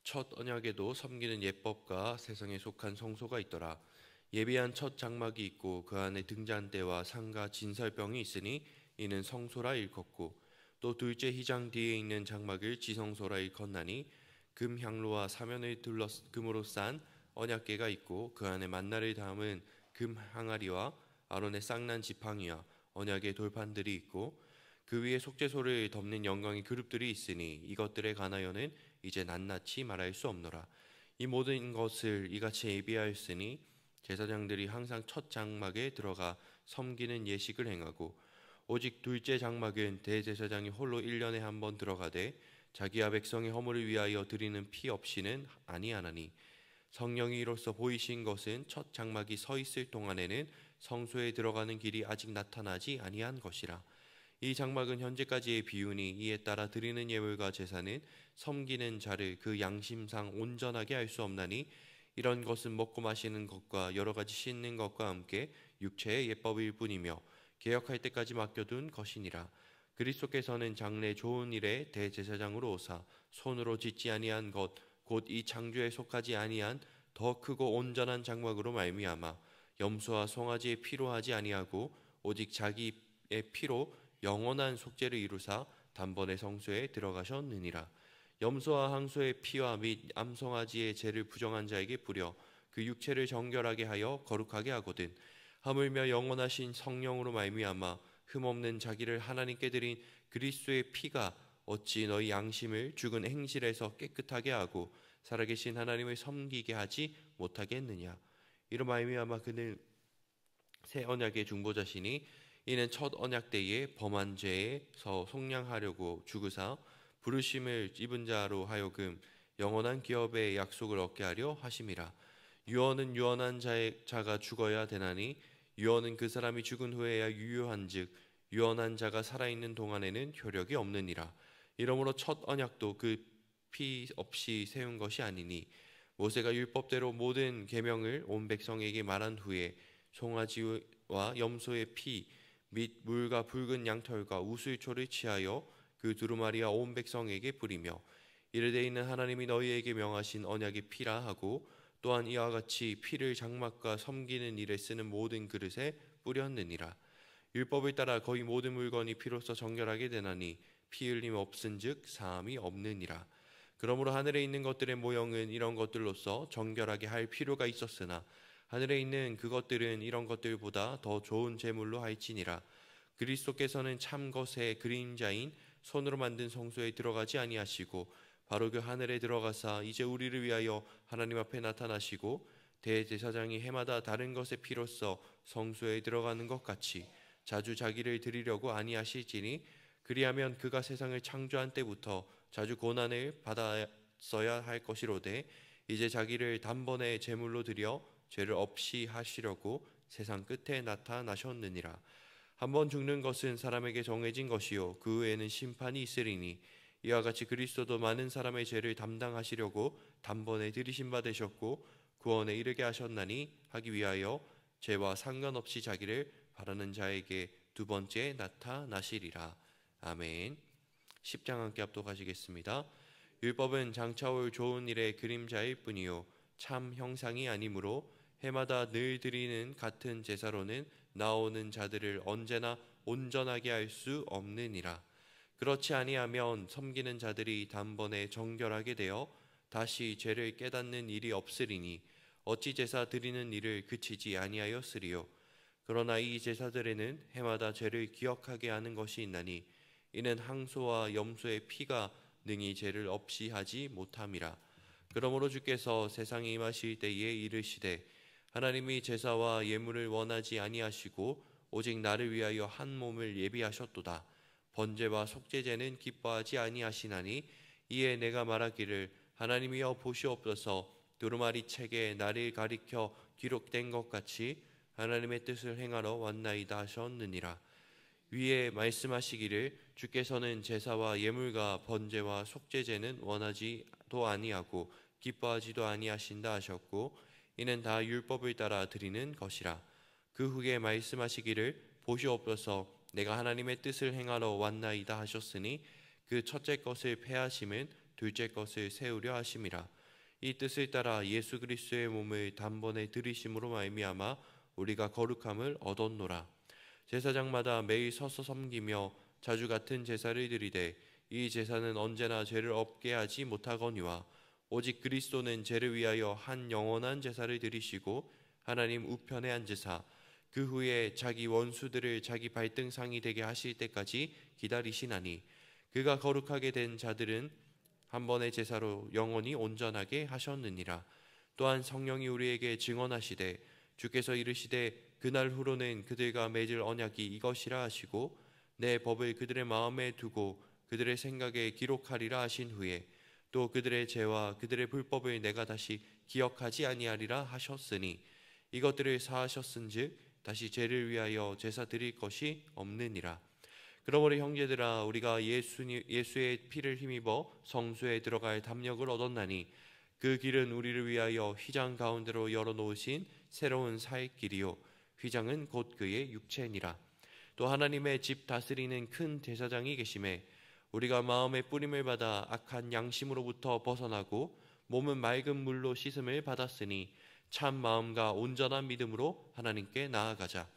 첫 언약에도 섬기는 예법과 세상에 속한 성소가 있더라. 예비한 첫 장막이 있고 그 안에 등잔대와 상과 진설병이 있으니 이는 성소라 일컫고, 또 둘째 휘장 뒤에 있는 장막을 지성소라 일컫나니 금 향로와 사면을 금으로 싼 언약궤가 있고 그 안에 만나를 담은 금 항아리와 아론의 쌍난 지팡이와 언약의 돌판들이 있고 그 위에 속죄소를 덮는 영광의 그룹들이 있으니 이것들에 관하여는 이제 낱낱이 말할 수 없노라. 이 모든 것을 이같이 예비하였으니 제사장들이 항상 첫 장막에 들어가 섬기는 예식을 행하고, 오직 둘째 장막은 대제사장이 홀로 1년에 한 번 들어가되 자기와 백성의 허물을 위하여 드리는 피 없이는 아니하나니, 성령이 이로써 보이신 것은 첫 장막이 서 있을 동안에는 성소에 들어가는 길이 아직 나타나지 아니한 것이라. 이 장막은 현재까지의 비유니 이에 따라 드리는 예물과 제사는 섬기는 자를 그 양심상 온전하게 할 수 없나니, 이런 것은 먹고 마시는 것과 여러 가지 씻는 것과 함께 육체의 예법일 뿐이며 개혁할 때까지 맡겨둔 것이니라. 그리스도께서는 장래 좋은 일에 대제사장으로 오사 손으로 짓지 아니한 것 곧 이 창조에 속하지 아니한 더 크고 온전한 장막으로 말미암아 염소와 송아지의 피로 하지 아니하고 오직 자기의 피로 영원한 속죄를 이루사 단번에 성소에 들어가셨느니라. 염소와 항소의 피와 및 암송아지의 죄를 부정한 자에게 뿌려 그 육체를 정결하게 하여 거룩하게 하거든, 하물며 영원하신 성령으로 말미암아 흠없는 자기를 하나님께 드린 그리스도의 피가 어찌 너희 양심을 죽은 행실에서 깨끗하게 하고 살아계신 하나님을 섬기게 하지 못하겠느냐. 이로 말미암아 그는 새 언약의 중보자시니 이는 첫 언약 때에 범한 죄에서 속량하려고 죽으사 부르심을 입은 자로 하여금 영원한 기업의 약속을 얻게 하려 하심이라. 유언은 유언한 자가 죽어야 되나니 유언은 그 사람이 죽은 후에야 유효한즉 유언한 자가 살아있는 동안에는 효력이 없느니라. 이러므로 첫 언약도 그 피 없이 세운 것이 아니니, 모세가 율법대로 모든 계명을 온 백성에게 말한 후에 송아지와 염소의 피 및 물과 붉은 양털과 우슬초를 취하여 그 두루마리와 온 백성에게 뿌리며 이르되 이는 하나님이 너희에게 명하신 언약의 피라 하고, 또한 이와 같이 피를 장막과 섬기는 일에 쓰는 모든 그릇에 뿌렸느니라. 율법을 따라 거의 모든 물건이 피로써 정결하게 되나니 피 흘림 없은즉 사함이 없느니라. 그러므로 하늘에 있는 것들의 모형은 이런 것들로서 정결하게 할 필요가 있었으나 하늘에 있는 그것들은 이런 것들보다 더 좋은 제물로 할지니라. 그리스도께서는 참 것의 그림자인 손으로 만든 성소에 들어가지 아니하시고 바로 그 하늘에 들어가사 이제 우리를 위하여 하나님 앞에 나타나시고 대제사장이 해마다 다른 것의 피로써 성소에 들어가는 것 같이 자주 자기를 드리려고 아니하실지니, 그리하면 그가 세상을 창조한 때부터 자주 고난을 받았어야 할 것이로되 이제 자기를 단번에 제물로 드려 죄를 없이 하시려고 세상 끝에 나타나셨느니라. 한번 죽는 것은 사람에게 정해진 것이요 그 후에는 심판이 있으리니, 이와 같이 그리스도도 많은 사람의 죄를 담당하시려고 단번에 들이신 바 되셨고 구원에 이르게 하셨나니 하기 위하여 죄와 상관없이 자기를 바라는 자에게 두 번째 나타나시리라. 아멘. 10장 함께 합독하시겠습니다. 율법은 장차올 좋은 일의 그림자일 뿐이요 참 형상이 아니므로 해마다 늘 드리는 같은 제사로는 나오는 자들을 언제나 온전하게 할 수 없느니라. 그렇지 아니하면 섬기는 자들이 단번에 정결하게 되어 다시 죄를 깨닫는 일이 없으리니 어찌 제사 드리는 일을 그치지 아니하였으리요. 그러나 이 제사들에는 해마다 죄를 기억하게 하는 것이 있나니 이는 항소와 염소의 피가 능히 죄를 없이 하지 못함이라. 그러므로 주께서 세상에 임하실 때에 이르시되 하나님이 제사와 예물을 원하지 아니하시고 오직 나를 위하여 한 몸을 예비하셨도다. 번제와 속죄제는 기뻐하지 아니하시나니 이에 내가 말하기를 하나님이여 보시옵소서, 두루마리 책에 나를 가리켜 기록된 것 같이 하나님의 뜻을 행하러 왔나이다 하셨느니라. 위에 말씀하시기를 주께서는 제사와 예물과 번제와 속죄제는 원하지도 아니하고 기뻐하지도 아니하신다 하셨고 이는 다 율법을 따라 드리는 것이라. 그 후에 말씀하시기를 보시옵소서 내가 하나님의 뜻을 행하러 왔나이다 하셨으니 그 첫째 것을 폐하심은 둘째 것을 세우려 하심이라. 이 뜻을 따라 예수 그리스도의 몸을 단번에 들이심으로 말미암아 우리가 거룩함을 얻었노라. 제사장마다 매일 서서 섬기며 자주 같은 제사를 드리되 이 제사는 언제나 죄를 없게 하지 못하거니와 오직 그리스도는 죄를 위하여 한 영원한 제사를 드리시고 하나님 우편에 앉으사 그 후에 자기 원수들을 자기 발등상이 되게 하실 때까지 기다리시나니 그가 거룩하게 된 자들은 한 번의 제사로 영원히 온전하게 하셨느니라. 또한 성령이 우리에게 증언하시되 주께서 이르시되 그날 후로는 그들과 맺을 언약이 이것이라 하시고 내 법을 그들의 마음에 두고 그들의 생각에 기록하리라 하신 후에 또 그들의 죄와 그들의 불법을 내가 다시 기억하지 아니하리라 하셨으니 이것들을 사하셨은즉 다시 죄를 위하여 제사 드릴 것이 없느니라. 그러므로 형제들아 우리가 예수의 피를 힘입어 성소에 들어갈 담력을 얻었나니 그 길은 우리를 위하여 휘장 가운데로 열어놓으신 새로운 살 길이요 휘장은 곧 그의 육체니라. 또 하나님의 집 다스리는 큰 제사장이 계심에 우리가 마음의 뿌림을 받아 악한 양심으로부터 벗어나고 몸은 맑은 물로 씻음을 받았으니 참 마음과 온전한 믿음으로 하나님께 나아가자.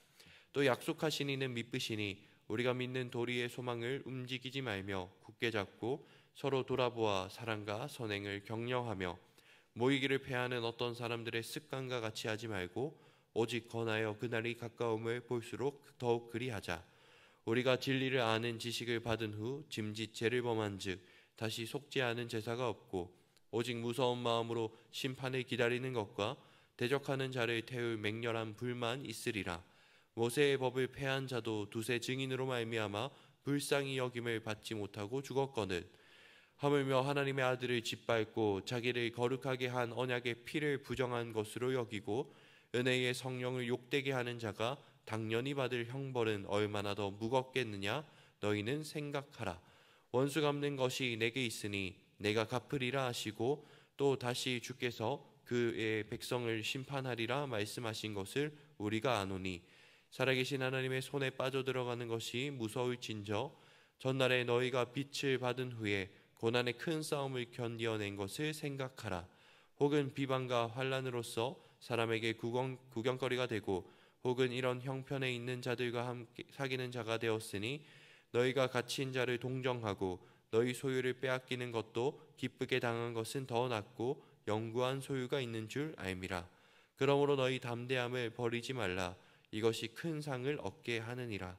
또 약속하신 이는 믿으시니 우리가 믿는 도리의 소망을 움직이지 말며 굳게 잡고 서로 돌아보아 사랑과 선행을 격려하며 모이기를 패하는 어떤 사람들의 습관과 같이 하지 말고 오직 권하여 그날이 가까움을 볼수록 더욱 그리하자. 우리가 진리를 아는 지식을 받은 후 짐짓 죄를 범한즉 다시 속지 않은 제사가 없고 오직 무서운 마음으로 심판을 기다리는 것과 대적하는 자를 태울 맹렬한 불만 있으리라. 모세의 법을 폐한 자도 두세 증인으로 말미암아 불쌍히 여김을 받지 못하고 죽었거늘 하물며 하나님의 아들을 짓밟고 자기를 거룩하게 한 언약의 피를 부정한 것으로 여기고 은혜의 성령을 욕되게 하는 자가 당연히 받을 형벌은 얼마나 더 무겁겠느냐 너희는 생각하라. 원수 갚는 것이 내게 있으니 내가 갚으리라 하시고 또 다시 주께서 그의 백성을 심판하리라 말씀하신 것을 우리가 아노니 살아계신 하나님의 손에 빠져들어가는 것이 무서울진저 전날에 너희가 빛을 받은 후에 고난의 큰 싸움을 견디어낸 것을 생각하라. 혹은 비방과 환난으로서 사람에게 구경거리가 되고 혹은 이런 형편에 있는 자들과 함께 사귀는 자가 되었으니 너희가 갇힌 자를 동정하고 너희 소유를 빼앗기는 것도 기쁘게 당한 것은 더 낫고 영구한 소유가 있는 줄 알미라. 그러므로 너희 담대함을 버리지 말라. 이것이 큰 상을 얻게 하느니라.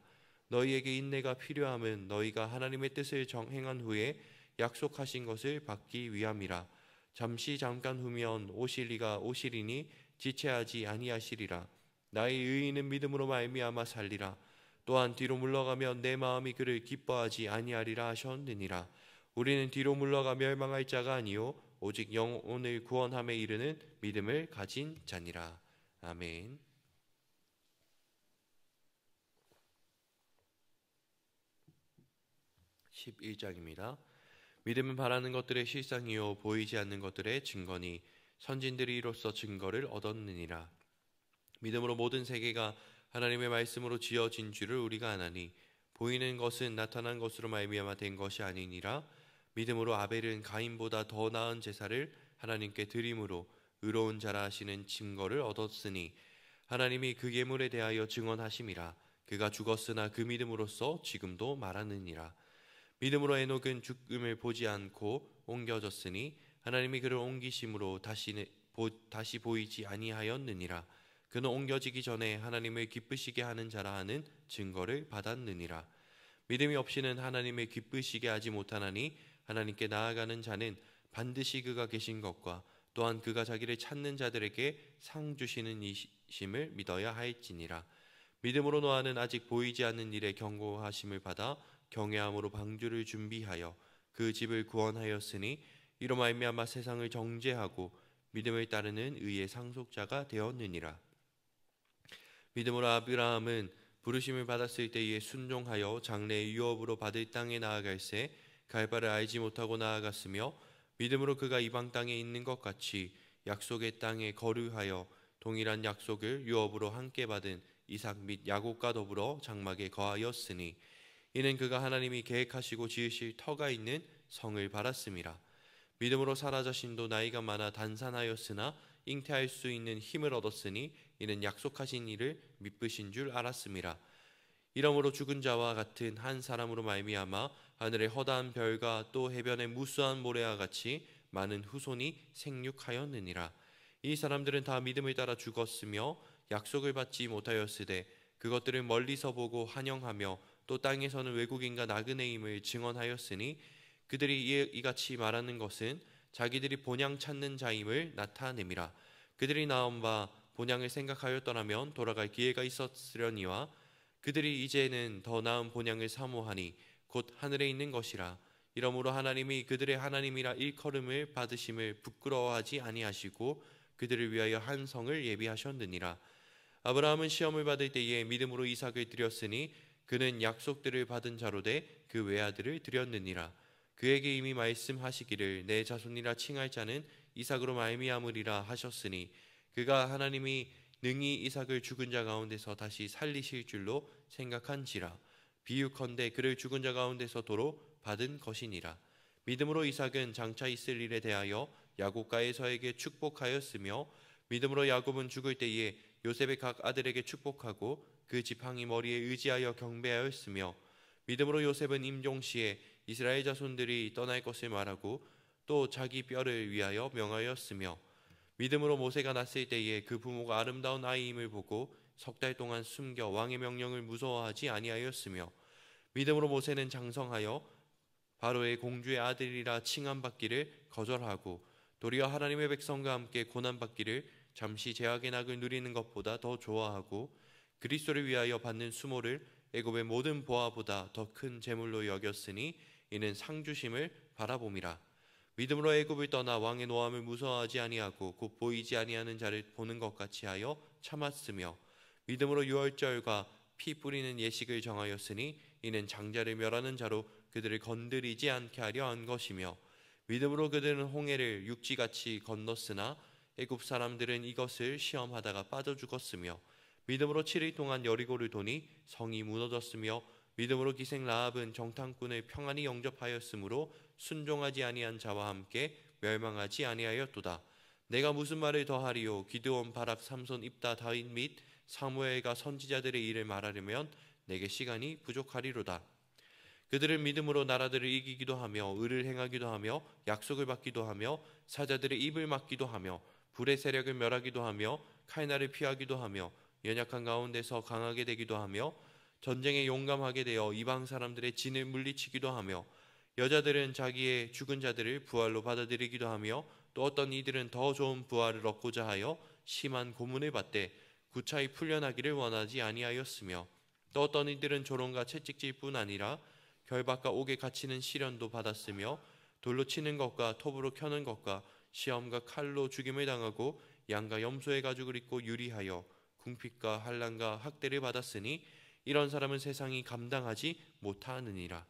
너희에게 인내가 필요함은 너희가 하나님의 뜻을 행한 후에 약속하신 것을 받기 위함이라. 잠깐 후면 오실 이가 오시리니 지체하지 아니하시리라. 나의 의인은 믿음으로 말미암아 살리라. 또한 뒤로 물러가면 내 마음이 그를 기뻐하지 아니하리라 하셨느니라. 우리는 뒤로 물러가 멸망할 자가 아니요 오직 영혼을 구원함에 이르는 믿음을 가진 자니라. 아멘. 11장입니다. 믿음은 바라는 것들의 실상이요 보이지 않는 것들의 증거니 선진들이 이로써 증거를 얻었느니라. 믿음으로 모든 세계가 하나님의 말씀으로 지어진 줄을 우리가 아나니 보이는 것은 나타난 것으로 말미암아 된 것이 아니니라. 믿음으로 아벨은 가인보다 더 나은 제사를 하나님께 드림으로 의로운 자라 하시는 증거를 얻었으니 하나님이 그 예물에 대하여 증언하심이라. 그가 죽었으나 그 믿음으로써 지금도 말하느니라. 믿음으로 에녹은 죽음을 보지 않고 옮겨졌으니 하나님이 그를 옮기심으로 다시 보이지 아니하였느니라. 그는 옮겨지기 전에 하나님을 기쁘시게 하는 자라 하는 증거를 받았느니라. 믿음이 없이는 하나님을 기쁘시게 하지 못하나니 하나님께 나아가는 자는 반드시 그가 계신 것과 또한 그가 자기를 찾는 자들에게 상 주시는 이심을 믿어야 할지니라. 믿음으로 노아는 아직 보이지 않는 일에 경고하심을 받아 경외함으로 방주를 준비하여 그 집을 구원하였으니 이로 말미암아 세상을 정죄하고 믿음을 따르는 의의 상속자가 되었느니라. 믿음으로 아브라함은 부르심을 받았을 때에 순종하여 장래의 유업으로 받을 땅에 나아갈새 갈 바를 알지 못하고 나아갔으며 믿음으로 그가 이방 땅에 있는 것 같이 약속의 땅에 거류하여 동일한 약속을 유업으로 함께 받은 이삭 및 야곱과 더불어 장막에 거하였으니 이는 그가 하나님이 계획하시고 지으실 터가 있는 성을 바랐음이라. 믿음으로 사라 자신도 나이가 많아 단산하였으나 잉태할 수 있는 힘을 얻었으니 이는 약속하신 이를 믿으신 줄 알았음이라. 이러므로 죽은 자와 같은 한 사람으로 말미암아 하늘의 허다한 별과 또 해변의 무수한 모래와 같이 많은 후손이 생육하였느니라. 이 사람들은 다 믿음을 따라 죽었으며 약속을 받지 못하였으되 그것들을 멀리서 보고 환영하며 또 땅에서는 외국인과 나그네임을 증언하였으니 그들이 이같이 말하는 것은 자기들이 본향 찾는 자임을 나타냄이라. 그들이 나온 바 본향을 생각하였더라면 돌아갈 기회가 있었으려니와 그들이 이제는 더 나은 본향을 사모하니 곧 하늘에 있는 것이라. 이러므로 하나님이 그들의 하나님이라 일컬음을 받으심을 부끄러워하지 아니하시고 그들을 위하여 한 성을 예비하셨느니라. 아브라함은 시험을 받을 때에 믿음으로 이삭을 드렸으니 그는 약속들을 받은 자로 돼 그 외아들을 드렸느니라. 그에게 이미 말씀하시기를 내 자손이라 칭할 자는 이삭으로 말미암으리라 하셨으니 그가 하나님이 능히 이삭을 죽은 자 가운데서 다시 살리실 줄로 생각한지라. 비유컨대 그를 죽은 자 가운데서 도로 받은 것이니라. 믿음으로 이삭은 장차 있을 일에 대하여 야곱과 에서에게 축복하였으며 믿음으로 야곱은 죽을 때에 요셉의 각 아들에게 축복하고 그 지팡이 머리에 의지하여 경배하였으며 믿음으로 요셉은 임종시에 이스라엘 자손들이 떠날 것을 말하고 또 자기 뼈를 위하여 명하였으며 믿음으로 모세가 났을 때에 그 부모가 아름다운 아이임을 보고 석 달 동안 숨겨 왕의 명령을 무서워하지 아니하였으며 믿음으로 모세는 장성하여 바로의 공주의 아들이라 칭함받기를 거절하고 도리어 하나님의 백성과 함께 고난받기를 잠시 제약의 낙을 누리는 것보다 더 좋아하고 그리스도를 위하여 받는 수모를 애굽의 모든 보화보다 더 큰 재물로 여겼으니 이는 상주심을 바라봄이라. 믿음으로 애굽을 떠나 왕의 노함을 무서워하지 아니하고 곧 보이지 아니하는 자를 보는 것 같이 하여 참았으며 믿음으로 유월절과 피 뿌리는 예식을 정하였으니 이는 장자를 멸하는 자로 그들을 건드리지 않게 하려 한 것이며 믿음으로 그들은 홍해를 육지같이 건넜으나 애굽 사람들은 이것을 시험하다가 빠져 죽었으며 믿음으로 7일 동안 여리고를 도니 성이 무너졌으며 믿음으로 기생 라합은 정탐꾼을 평안히 영접하였으므로 순종하지 아니한 자와 함께 멸망하지 아니하였도다. 내가 무슨 말을 더하리요? 기드온, 바락, 삼손, 입다, 다윗 및 사무엘과 선지자들의 일을 말하려면 내게 시간이 부족하리로다. 그들은 믿음으로 나라들을 이기기도 하며 의를 행하기도 하며 약속을 받기도 하며 사자들의 입을 막기도 하며 불의 세력을 멸하기도 하며 칼날을 피하기도 하며 연약한 가운데서 강하게 되기도 하며 전쟁에 용감하게 되어 이방 사람들의 진을 물리치기도 하며 여자들은 자기의 죽은 자들을 부활로 받아들이기도 하며 또 어떤 이들은 더 좋은 부활을 얻고자 하여 심한 고문을 받되 구차히 풀려나기를 원하지 아니하였으며 또 어떤 이들은 조롱과 채찍질 뿐 아니라 결박과 옥에 갇히는 시련도 받았으며 돌로 치는 것과 톱으로 켜는 것과 시험과 칼로 죽임을 당하고 양과 염소의 가죽을 입고 유리하여 궁핍과 환난과 학대를 받았으니 이런 사람은 세상이 감당하지 못하느니라.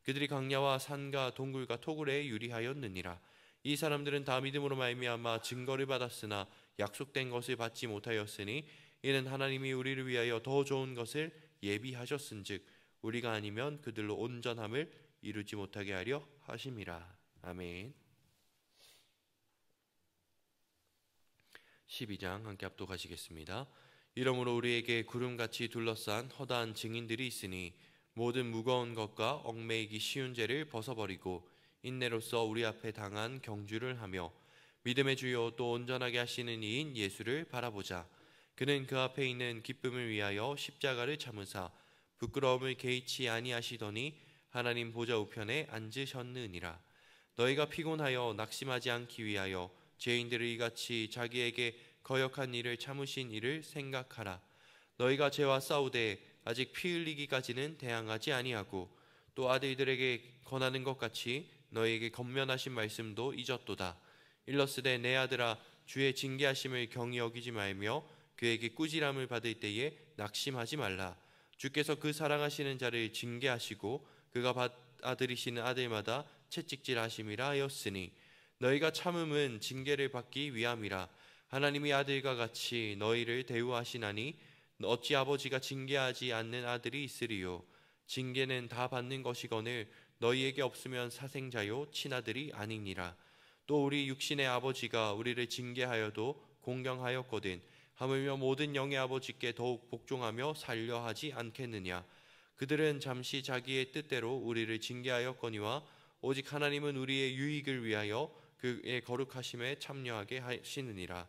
그들이 강야와 산과 동굴과 토굴에 유리하였느니라. 이 사람들은 다 믿음으로 말미암아 증거를 받았으나 약속된 것을 받지 못하였으니 이는 하나님이 우리를 위하여 더 좋은 것을 예비하셨은즉 우리가 아니면 그들로 온전함을 이루지 못하게 하려 하심이라. 아멘. 12장 함께 합독하시겠습니다. 이러므로 우리에게 구름같이 둘러싼 허다한 증인들이 있으니 모든 무거운 것과 얽매이기 쉬운 죄를 벗어버리고 인내로써 우리 앞에 당한 경주를 하며 믿음의 주요 또 온전하게 하시는 이인 예수를 바라보자. 그는 그 앞에 있는 기쁨을 위하여 십자가를 참으사 부끄러움을 개의치 아니하시더니 하나님 보좌 우편에 앉으셨느니라. 너희가 피곤하여 낙심하지 않기 위하여 죄인들을 이같이 자기에게 거역한 일을 참으신 이를 생각하라. 너희가 죄와 싸우되 아직 피 흘리기까지는 대항하지 아니하고 또 아들들에게 권하는 것 같이 너희에게 권면하신 말씀도 잊었도다. 일러스되 내 아들아 주의 징계하심을 경히 여기지 말며 그에게 꾸지람을 받을 때에 낙심하지 말라. 주께서 그 사랑하시는 자를 징계하시고 그가 받아들이시는 아들마다 채찍질하심이라 하였으니 너희가 참음은 징계를 받기 위함이라. 하나님이 아들과 같이 너희를 대우하시나니 어찌 아버지가 징계하지 않는 아들이 있으리요? 징계는 다 받는 것이거늘 너희에게 없으면 사생자요 친아들이 아니니라. 또 우리 육신의 아버지가 우리를 징계하여도 공경하였거든 하물며 모든 영의 아버지께 더욱 복종하며 살려 하지 않겠느냐. 그들은 잠시 자기의 뜻대로 우리를 징계하였거니와 오직 하나님은 우리의 유익을 위하여 그의 거룩하심에 참여하게 하시느니라.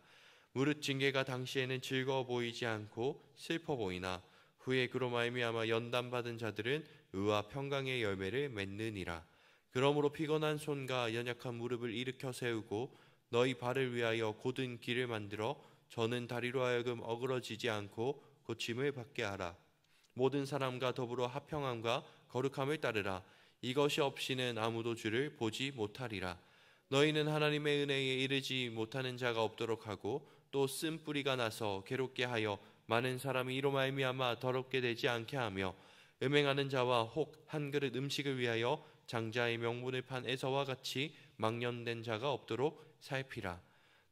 무릇 징계가 당시에는 즐거워 보이지 않고 슬퍼 보이나 후에 그로 말미암아 연단받은 자들은 의와 평강의 열매를 맺느니라. 그러므로 피곤한 손과 연약한 무릎을 일으켜 세우고 너희 발을 위하여 곧은 길을 만들어 저는 다리로 하여금 어그러지지 않고 고침을 받게 하라. 모든 사람과 더불어 화평함과 거룩함을 따르라. 이것이 없이는 아무도 주를 보지 못하리라. 너희는 하나님의 은혜에 이르지 못하는 자가 없도록 하고 또 쓴뿌리가 나서 괴롭게 하여 많은 사람이 이로 말미암아 더럽게 되지 않게 하며 음행하는 자와 혹 한 그릇 음식을 위하여 장자의 명분을 판 에서와 같이 망령된 자가 없도록 살피라.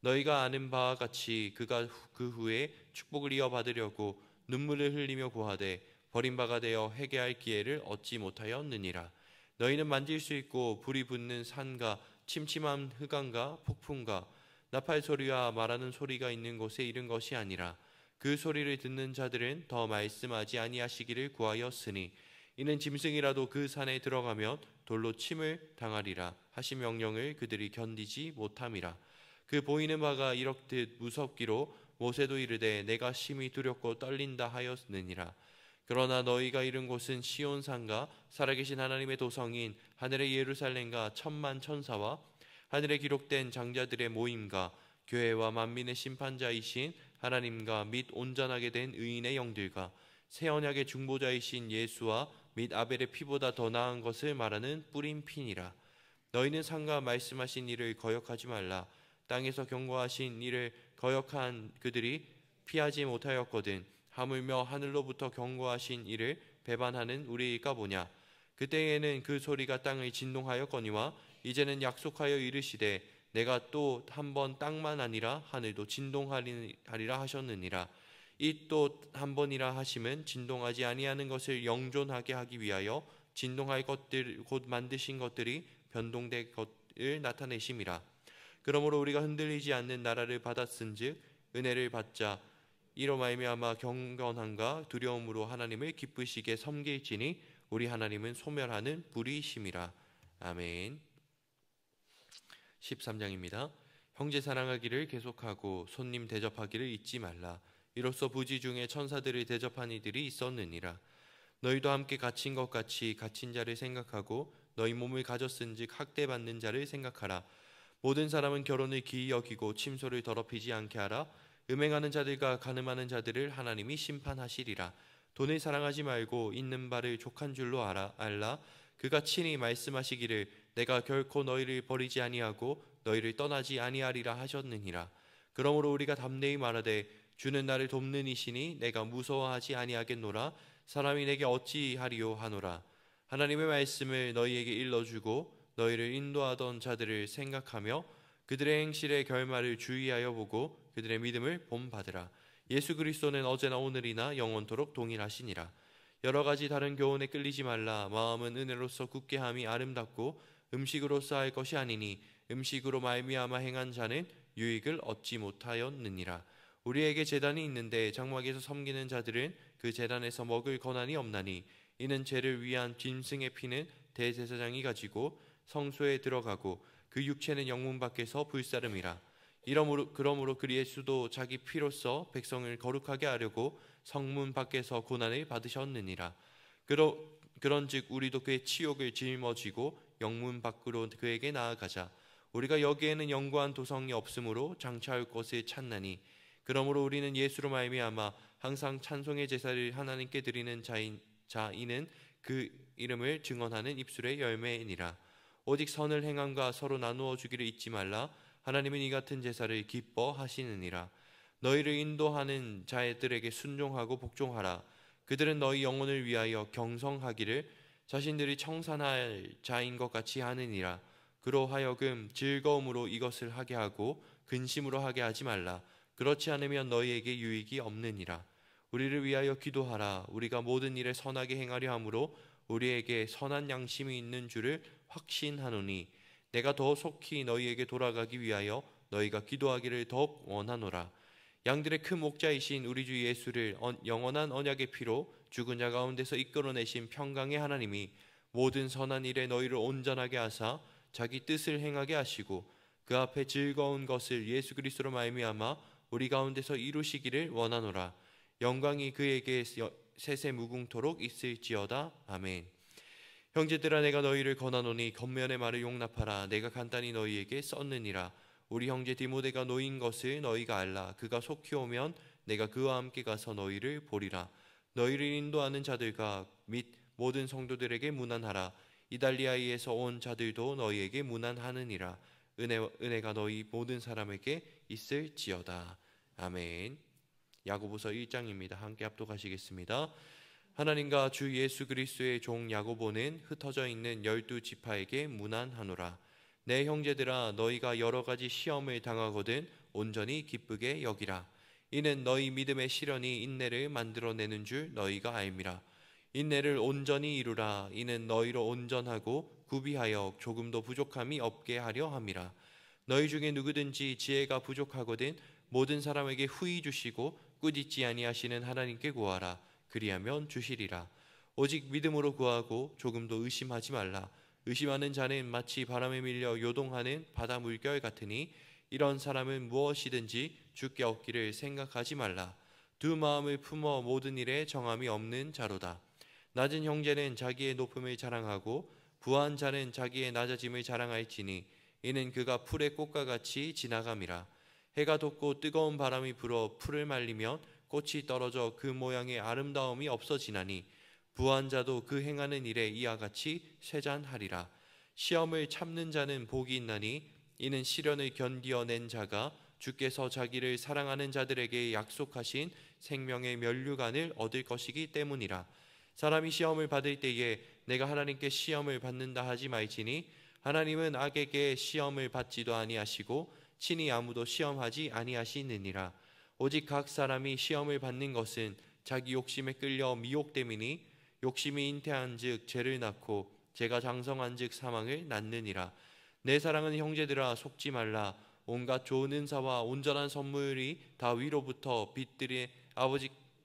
너희가 아는 바와 같이 그가 그 후에 축복을 이어받으려고 눈물을 흘리며 구하되 버림바가 되어 회개할 기회를 얻지 못하였느니라. 너희는 만질 수 있고 불이 붙는 산과 침침한 흑암과 폭풍과 나팔 소리와 말하는 소리가 있는 곳에 이른 것이 아니라 그 소리를 듣는 자들은 더 말씀하지 아니하시기를 구하였으니 이는 짐승이라도 그 산에 들어가면 돌로 침을 당하리라 하신 명령을 그들이 견디지 못함이라. 그 보이는 바가 이렇듯 무섭기로 모세도 이르되 내가 심히 두렵고 떨린다 하였느니라. 그러나 너희가 이른 곳은 시온산과 살아계신 하나님의 도성인 하늘의 예루살렘과 천만 천사와 하늘에 기록된 장자들의 모임과 교회와 만민의 심판자이신 하나님과 및 온전하게 된 의인의 영들과 새 언약의 중보자이신 예수와 및 아벨의 피보다 더 나은 것을 말하는 뿌린 피니라. 너희는 상가 말씀하신 이를 거역하지 말라. 땅에서 경고하신 이를 거역한 그들이 피하지 못하였거든 하물며 하늘로부터 경고하신 이를 배반하는 우리가 뭐냐. 그때에는 그 소리가 땅을 진동하였거니와 이제는 약속하여 이르시되 내가 또 한 번 땅만 아니라 하늘도 진동하리라 하셨느니라. 이 또 한 번이라 하심은 진동하지 아니하는 것을 영존하게 하기 위하여 진동할 것들 곧 만드신 것들이 변동될 것을 나타내심이라. 그러므로 우리가 흔들리지 않는 나라를 받았은즉 은혜를 받자. 이로 말미암아 경건함과 두려움으로 하나님을 기쁘시게 섬길지니 우리 하나님은 소멸하는 불이심이라. 아멘. 13장입니다. 형제 사랑하기를 계속하고 손님 대접하기를 잊지 말라. 이로써 부지 중에 천사들을 대접한 이들이 있었느니라. 너희도 함께 갇힌 것 같이 갇힌 자를 생각하고 너희 몸을 가졌은즉 학대받는 자를 생각하라. 모든 사람은 결혼을 기이 여기고 침소를 더럽히지 않게 하라. 음행하는 자들과 간음하는 자들을 하나님이 심판하시리라. 돈을 사랑하지 말고 있는 바를 족한 줄로 알라. 그가 친히 말씀하시기를 내가 결코 너희를 버리지 아니하고 너희를 떠나지 아니하리라 하셨느니라. 그러므로 우리가 담대히 말하되 주는 나를 돕는 이시니 내가 무서워하지 아니하겠노라. 사람이 내게 어찌하리요 하노라. 하나님의 말씀을 너희에게 일러주고 너희를 인도하던 자들을 생각하며 그들의 행실의 결말을 주의하여 보고 그들의 믿음을 본받으라. 예수 그리스도는 어제나 오늘이나 영원토록 동일하시니라. 여러 가지 다른 교훈에 끌리지 말라. 마음은 은혜로서 굳게 함이 아름답고 음식으로서 할 것이 아니니 음식으로 말미암아 행한 자는 유익을 얻지 못하였느니라. 우리에게 제단이 있는데 장막에서 섬기는 자들은 그 제단에서 먹을 권한이 없나니 이는 죄를 위한 짐승의 피는 대제사장이 가지고 성소에 들어가고 그 육체는 영문 밖에서 불사름이라. 그러므로 그리스도도 자기 피로써 백성을 거룩하게 하려고 성문 밖에서 고난을 받으셨느니라. 그런즉 우리도 그의 치욕을 짊어지고 영문 밖으로 그에게 나아가자. 우리가 여기에는 영구한 도성이 없으므로 장차할 것을 찾나니 그러므로 우리는 예수로 말미암아 항상 찬송의 제사를 하나님께 드리는 자이는 그 이름을 증언하는 입술의 열매이니라. 오직 선을 행함과 서로 나누어 주기를 잊지 말라. 하나님은 이 같은 제사를 기뻐하시느니라. 너희를 인도하는 자들에게 순종하고 복종하라. 그들은 너희 영혼을 위하여 경성하기를 자신들이 청산할 자인 것 같이 하느니라. 그로 하여금 즐거움으로 이것을 하게 하고 근심으로 하게 하지 말라. 그렇지 않으면 너희에게 유익이 없느니라. 우리를 위하여 기도하라. 우리가 모든 일에 선하게 행하려 함으로 우리에게 선한 양심이 있는 줄을 확신하노니 내가 더 속히 너희에게 돌아가기 위하여 너희가 기도하기를 더욱 원하노라. 양들의 큰 목자이신 우리 주 예수를 영원한 언약의 피로 죽은 자 가운데서 이끌어내신 평강의 하나님이 모든 선한 일에 너희를 온전하게 하사 자기 뜻을 행하게 하시고 그 앞에 즐거운 것을 예수 그리스도로 말미암아 우리 가운데서 이루시기를 원하노라. 영광이 그에게 세세 무궁토록 있을지어다. 아멘. 형제들아, 내가 너희를 권하노니 겉면의 말을 용납하라. 내가 간단히 너희에게 썼느니라. 우리 형제 디모데가 노인 것을 너희가 알라. 그가 속히 오면 내가 그와 함께 가서 너희를 보리라. 너희를 인도하는 자들과 및 모든 성도들에게 문안하라. 이달리아에서 온 자들도 너희에게 문안하느니라. 은혜가 너희 모든 사람에게 있을지어다. 아멘. 야고보서 1장입니다. 함께 합독하시겠습니다. 하나님과 주 예수 그리스도의 종 야고보는 흩어져 있는 12지파에게 문안하노라. 내 형제들아, 너희가 여러 가지 시험을 당하거든 온전히 기쁘게 여기라. 이는 너희 믿음의 시련이 인내를 만들어내는 줄 너희가 알미라. 인내를 온전히 이루라. 이는 너희로 온전하고 구비하여 조금도 부족함이 없게 하려 함이라. 너희 중에 누구든지 지혜가 부족하거든 모든 사람에게 후히 주시고 꾸짖지 아니하시는 하나님께 구하라. 그리하면 주시리라. 오직 믿음으로 구하고 조금도 의심하지 말라. 의심하는 자는 마치 바람에 밀려 요동하는 바다 물결 같으니 이런 사람은 무엇이든지 주께 얻기를 생각하지 말라. 두 마음을 품어 모든 일에 정함이 없는 자로다. 낮은 형제는 자기의 높음을 자랑하고 부한 자는 자기의 낮아짐을 자랑할지니 이는 그가 풀의 꽃과 같이 지나감이라. 해가 돋고 뜨거운 바람이 불어 풀을 말리면 꽃이 떨어져 그 모양의 아름다움이 없어지나니 부한 자도 그 행하는 일에 이와 같이 쇠잔하리라. 시험을 참는 자는 복이 있나니 이는 시련을 견디어낸 자가 주께서 자기를 사랑하는 자들에게 약속하신 생명의 면류관을 얻을 것이기 때문이라. 사람이 시험을 받을 때에 내가 하나님께 시험을 받는다 하지 말지니 하나님은 악에게 시험을 받지도 아니하시고 친히 아무도 시험하지 아니하시느니라. 오직 각 사람이 시험을 받는 것은 자기 욕심에 끌려 미혹됨이니 욕심이 잉태한즉 죄를 낳고 죄가 장성한즉 사망을 낳느니라. 내 사랑하는 형제들아, 속지 말라. 온갖 좋은 은사와 온전한 선물이 다 위로부터 빛들의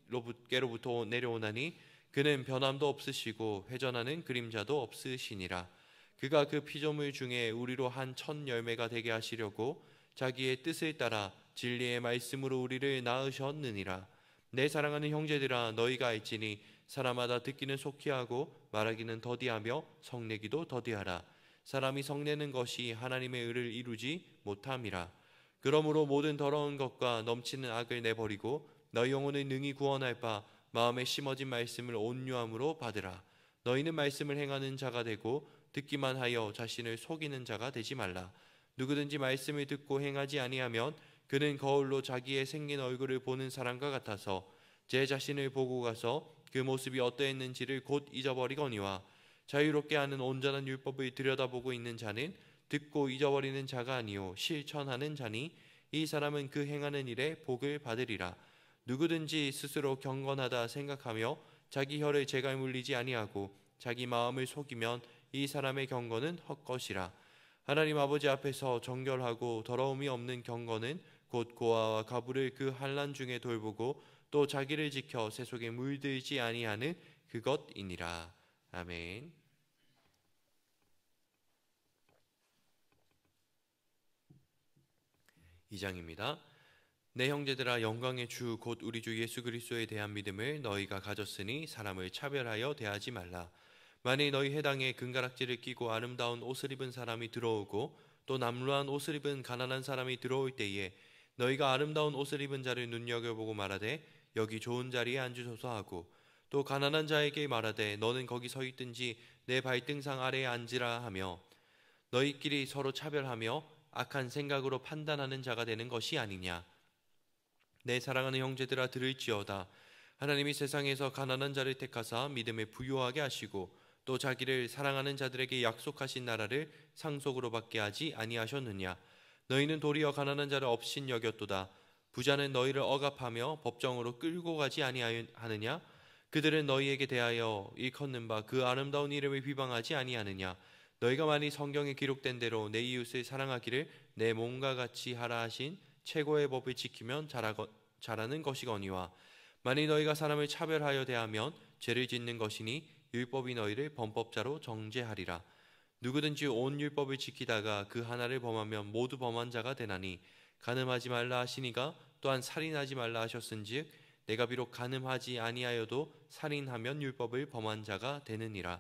아버지께로부터 내려오나니 그는 변함도 없으시고 회전하는 그림자도 없으시니라. 그가 그 피조물 중에 우리로 한 첫 열매가 되게 하시려고 자기의 뜻을 따라 진리의 말씀으로 우리를 낳으셨느니라. 내 사랑하는 형제들아, 너희가 알지니 사람마다 듣기는 속히 하고 말하기는 더디하며 성내기도 더디하라. 사람이 성내는 것이 하나님의 의를 이루지 못함이라. 그러므로 모든 더러운 것과 넘치는 악을 내버리고 너희 영혼을 능히 구원할 바 마음에 심어진 말씀을 온유함으로 받으라. 너희는 말씀을 행하는 자가 되고 듣기만 하여 자신을 속이는 자가 되지 말라. 누구든지 말씀을 듣고 행하지 아니하면 그는 거울로 자기의 생긴 얼굴을 보는 사람과 같아서 제 자신을 보고 가서 그 모습이 어떠했는지를 곧 잊어버리거니와 자유롭게 하는 온전한 율법을 들여다보고 있는 자는 듣고 잊어버리는 자가 아니요 실천하는 자니 이 사람은 그 행하는 일에 복을 받으리라. 누구든지 스스로 경건하다 생각하며 자기 혀를 재갈 물리지 아니하고 자기 마음을 속이면 이 사람의 경건은 헛것이라. 하나님 아버지 앞에서 정결하고 더러움이 없는 경건은 곧 고아와 가부를 그 환난 중에 돌보고 또 자기를 지켜 세속에 물들지 아니하는 그것이니라. 아멘. 이장입니다. 내 형제들아, 영광의 주 곧 우리 주 예수 그리스도에 대한 믿음을 너희가 가졌으니 사람을 차별하여 대하지 말라. 만일 너희 회당에 금가락지를 끼고 아름다운 옷을 입은 사람이 들어오고 또 남루한 옷을 입은 가난한 사람이 들어올 때에 너희가 아름다운 옷을 입은 자를 눈여겨보고 말하되 여기 좋은 자리에 앉으소서 하고 또 가난한 자에게 말하되 너는 거기 서 있든지 내 발등상 아래에 앉으라 하며 너희끼리 서로 차별하며 악한 생각으로 판단하는 자가 되는 것이 아니냐. 내 사랑하는 형제들아, 들을지어다. 하나님이 세상에서 가난한 자를 택하사 믿음에 부요하게 하시고 또 자기를 사랑하는 자들에게 약속하신 나라를 상속으로 받게 하지 아니하셨느냐. 너희는 도리어 가난한 자를 업신 여겼도다. 부자는 너희를 억압하며 법정으로 끌고 가지 아니하느냐. 그들은 너희에게 대하여 일컫는 바 그 아름다운 이름을 비방하지 아니하느냐. 너희가 만일 성경에 기록된 대로 내 이웃을 사랑하기를 내 몸과 같이 하라 하신 최고의 법을 지키면 잘하는 것이거니와 만일 너희가 사람을 차별하여 대하면 죄를 짓는 것이니 율법이 너희를 범법자로 정죄하리라. 누구든지 온 율법을 지키다가 그 하나를 범하면 모두 범한 자가 되나니 간음하지 말라 하시니가 또한 살인하지 말라 하셨은즉 내가 비록 간음하지 아니하여도 살인하면 율법을 범한 자가 되느니라.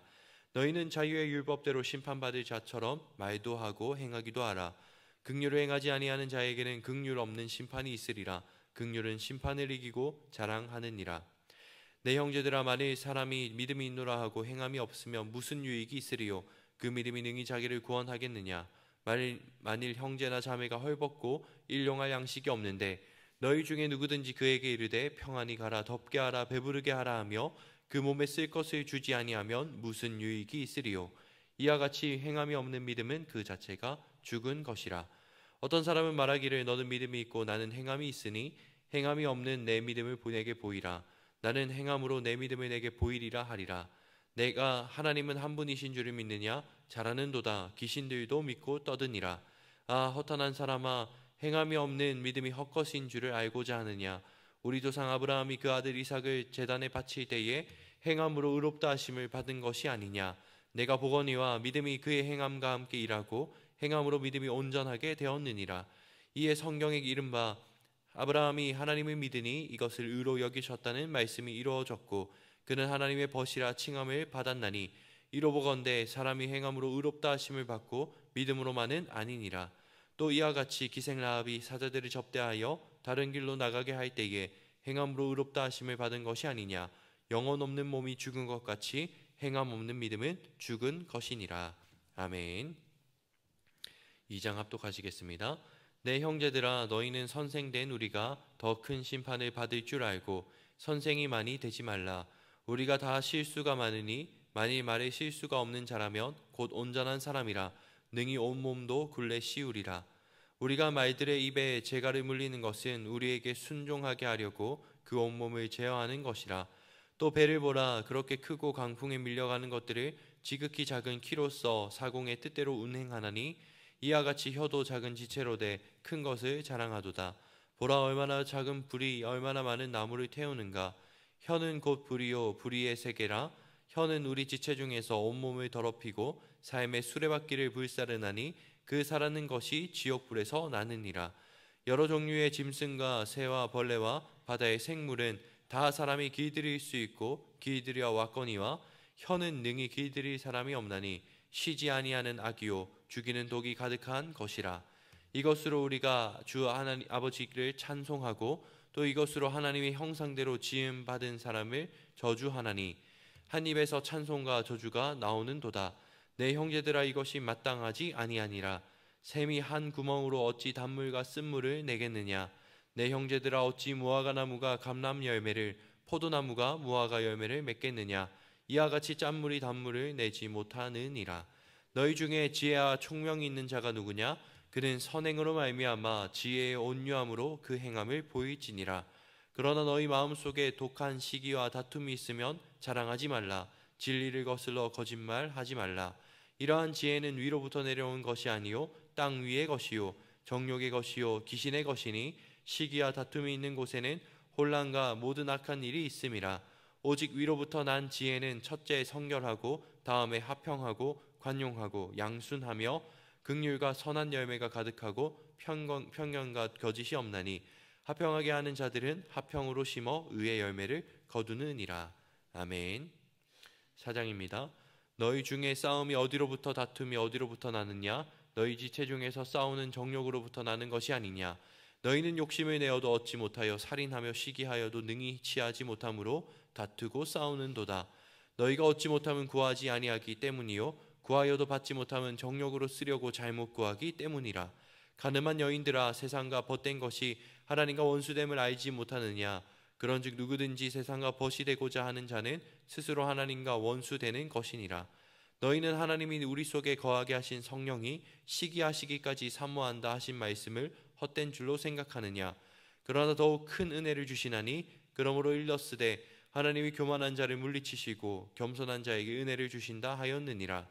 너희는 자유의 율법대로 심판받을 자처럼 말도 하고 행하기도 하라. 긍휼을 행하지 아니하는 자에게는 긍휼 없는 심판이 있으리라. 긍휼은 심판을 이기고 자랑하느니라. 내 형제들아, 만일 사람이 믿음이 있노라 하고 행함이 없으면 무슨 유익이 있으리요? 그 믿음이 능히 자기를 구원하겠느냐? 만일 형제나 자매가 헐벗고 일용할 양식이 없는데 너희 중에 누구든지 그에게 이르되 평안히 가라, 덥게 하라, 배부르게 하라 하며 그 몸에 쓸 것을 주지 아니하면 무슨 유익이 있으리요? 이와 같이 행함이 없는 믿음은 그 자체가 죽은 것이라. 어떤 사람은 말하기를 너는 믿음이 있고 나는 행함이 있으니 행함이 없는 내 믿음을 내게 보이라. 나는 행함으로 내 믿음을 내게 보이리라 하리라. 내가 하나님은 한 분이신 줄을 믿느냐? 잘하는도다. 귀신들도 믿고 떠드니라. 아, 허탄한 사람아, 행함이 없는 믿음이 헛것인 줄을 알고자 하느냐? 우리 조상 아브라함이 그 아들 이삭을 제단에 바칠 때에 행함으로 의롭다 하심을 받은 것이 아니냐? 내가 보거니와 믿음이 그의 행함과 함께 일하고 행함으로 믿음이 온전하게 되었느니라. 이에 성경에 이른바 아브라함이 하나님을 믿으니 이것을 의로 여기셨다는 말씀이 이루어졌고 그는 하나님의 벗이라 칭함을 받았나니 이로 보건대 사람이 행함으로 의롭다 하심을 받고 믿음으로만은 아니니라. 또 이와 같이 기생 라합이 사자들을 접대하여 다른 길로 나가게 할 때에 행함으로 의롭다 하심을 받은 것이 아니냐. 영혼 없는 몸이 죽은 것 같이 행함 없는 믿음은 죽은 것이니라. 아멘. 2장 합독하시겠습니다. 내 형제들아, 너희는 선생된 우리가 더 큰 심판을 받을 줄 알고 선생이 많이 되지 말라. 우리가 다 실수가 많으니 만일 말에 실수가 없는 자라면 곧 온전한 사람이라 능히 온몸도 굴레 씌우리라. 우리가 말들의 입에 재갈을 물리는 것은 우리에게 순종하게 하려고 그 온몸을 제어하는 것이라. 또 배를 보라. 그렇게 크고 강풍에 밀려가는 것들을 지극히 작은 키로써 사공의 뜻대로 운행하나니 이와 같이 혀도 작은 지체로 돼 큰 것을 자랑하도다. 보라, 얼마나 작은 불이 얼마나 많은 나무를 태우는가. 혀는 곧 불이요 불의의 세계라. 혀는 우리 지체 중에서 온몸을 더럽히고 삶의 수레바퀴를 불사르나니 그 사라는 것이 지옥불에서 나느니라. 여러 종류의 짐승과 새와 벌레와 바다의 생물은 다 사람이 길들일 수 있고 길들여 왔거니와 혀는 능히 길들일 사람이 없나니 쉬지 아니하는 악이요 죽이는 독이 가득한 것이라. 이것으로 우리가 주 하나님 아버지를 찬송하고 또 이것으로 하나님의 형상대로 지음 받은 사람을 저주하나니 한 입에서 찬송과 저주가 나오는도다. 내 형제들아, 이것이 마땅하지 아니하니라. 샘이 한 구멍으로 어찌 단물과 쓴물을 내겠느냐. 내 형제들아, 어찌 무화과 나무가 감람 열매를 포도나무가 무화과 열매를 맺겠느냐. 이와 같이 짠물이 단물을 내지 못하느니라. 너희 중에 지혜와 총명이 있는 자가 누구냐? 그는 선행으로 말미암아 지혜의 온유함으로 그 행함을 보일지니라. 그러나 너희 마음속에 독한 시기와 다툼이 있으면 자랑하지 말라. 진리를 거슬러 거짓말하지 말라. 이러한 지혜는 위로부터 내려온 것이 아니요 땅 위의 것이요 정욕의 것이요 귀신의 것이니 시기와 다툼이 있는 곳에는 혼란과 모든 악한 일이 있음이라. 오직 위로부터 난 지혜는 첫째 성결하고 다음에 화평하고 관용하고 양순하며 긍휼과 선한 열매가 가득하고 편견과 거짓이 없나니 화평하게 하는 자들은 화평으로 심어 의의 열매를 거두느니라. 아멘. 4장입니다. 너희 중에 싸움이 어디로부터 다툼이 어디로부터 나느냐? 너희 지체 중에서 싸우는 정욕으로부터 나는 것이 아니냐? 너희는 욕심을 내어도 얻지 못하여 살인하며 시기하여도 능히 취하지 못함으로 다투고 싸우는도다. 너희가 얻지 못하면 구하지 아니하기 때문이요 구하여도 받지 못하면 정욕으로 쓰려고 잘못 구하기 때문이라. 가늠한 여인들아, 세상과 벗된 것이 하나님과 원수됨을 알지 못하느냐? 그런즉 누구든지 세상과 벗이 되고자 하는 자는 스스로 하나님과 원수되는 것이니라. 너희는 하나님이 우리 속에 거하게 하신 성령이 시기하시기까지 사모한다 하신 말씀을 헛된 줄로 생각하느냐? 그러나 더욱 큰 은혜를 주시나니 그러므로 일렀으되 하나님이 교만한 자를 물리치시고 겸손한 자에게 은혜를 주신다 하였느니라.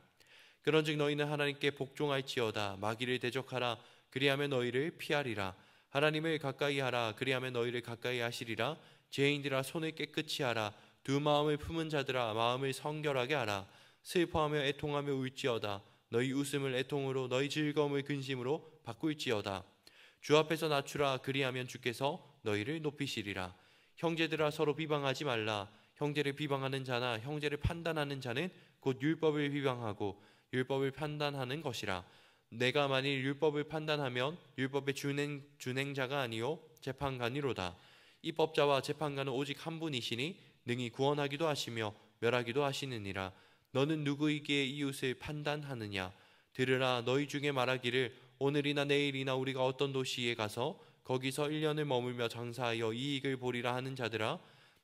그런즉 너희는 하나님께 복종할지어다. 마귀를 대적하라. 그리하면 너희를 피하리라. 하나님을 가까이 하라. 그리하면 너희를 가까이 하시리라. 죄인들아 손을 깨끗이 하라. 두 마음을 품은 자들아 마음을 성결하게 하라. 슬퍼하며 애통하며 울지어다. 너희 웃음을 애통으로 너희 즐거움을 근심으로 바꿀지어다. 주 앞에서 낮추라. 그리하면 주께서 너희를 높이시리라. 형제들아 서로 비방하지 말라. 형제를 비방하는 자나 형제를 판단하는 자는 곧 율법을 비방하고 율법을 판단하는 것이라. 내가 만일 율법을 판단하면 율법의 준행자가 아니요 재판관이로다. 입법자와 재판관은 오직 한 분이시니 능히 구원하기도 하시며 멸하기도 하시느니라. 너는 누구에게 이웃을 판단하느냐? 들으라. 너희 중에 말하기를 오늘이나 내일이나 우리가 어떤 도시에 가서 거기서 1년을 머물며 장사하여 이익을 보리라 하는 자들아,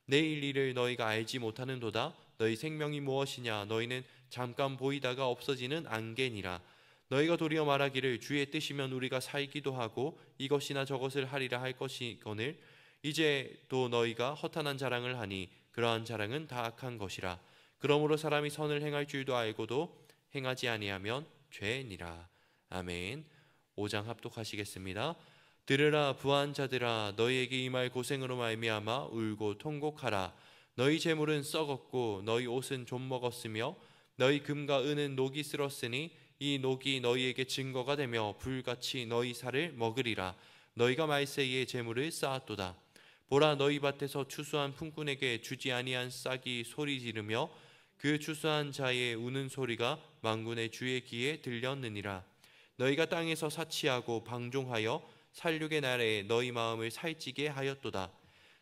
내일 일을 너희가 알지 못하는도다. 너희 생명이 무엇이냐? 너희는 잠깐 보이다가 없어지는 안개니라. 너희가 도리어 말하기를 주의 뜻이면 우리가 살기도 하고 이것이나 저것을 하리라 할 것이거늘 이제 또 너희가 허탄한 자랑을 하니 그러한 자랑은 다 악한 것이라. 그러므로 사람이 선을 행할 줄도 알고도 행하지 아니하면 죄니라. 아멘. 5장 합독하시겠습니다. 들으라 부한 자들아 너희에게 임할 고생으로 말미암아 울고 통곡하라. 너희 재물은 썩었고 너희 옷은 좀 먹었으며 너희 금과 은은 녹이 쓸었으니 이 녹이 너희에게 증거가 되며 불같이 너희 살을 먹으리라. 너희가 말세에 재물을 쌓았도다. 보라 너희 밭에서 추수한 품꾼에게 주지 아니한 싹이 소리 지르며 그 추수한 자의 우는 소리가 만군의 주의 귀에 들렸느니라. 너희가 땅에서 사치하고 방종하여 살육의 날에 너희 마음을 살찌게 하였도다.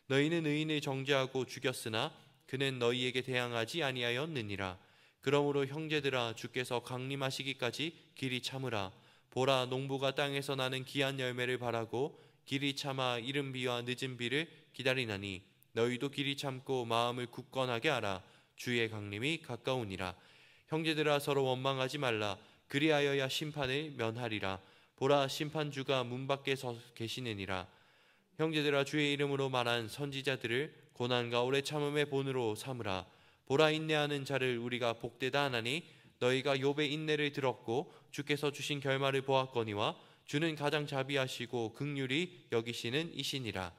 너희는 의인을 정죄하고 죽였으나 그는 너희에게 대항하지 아니하였느니라. 그러므로 형제들아 주께서 강림하시기까지 길이 참으라. 보라 농부가 땅에서 나는 귀한 열매를 바라고 길이 참아 이른 비와 늦은 비를 기다리나니 너희도 길이 참고 마음을 굳건하게 하라. 주의 강림이 가까우니라. 형제들아 서로 원망하지 말라. 그리하여야 심판을 면하리라. 보라 심판주가 문 밖에 서 계시느니라. 형제들아 주의 이름으로 말한 선지자들을 고난과 오래 참음의 본으로 삼으라. 보라 인내하는 자를 우리가 복되다 하나니 너희가 욥의 인내를 들었고 주께서 주신 결말을 보았거니와 주는 가장 자비하시고 긍휼히 여기시는 이시니라.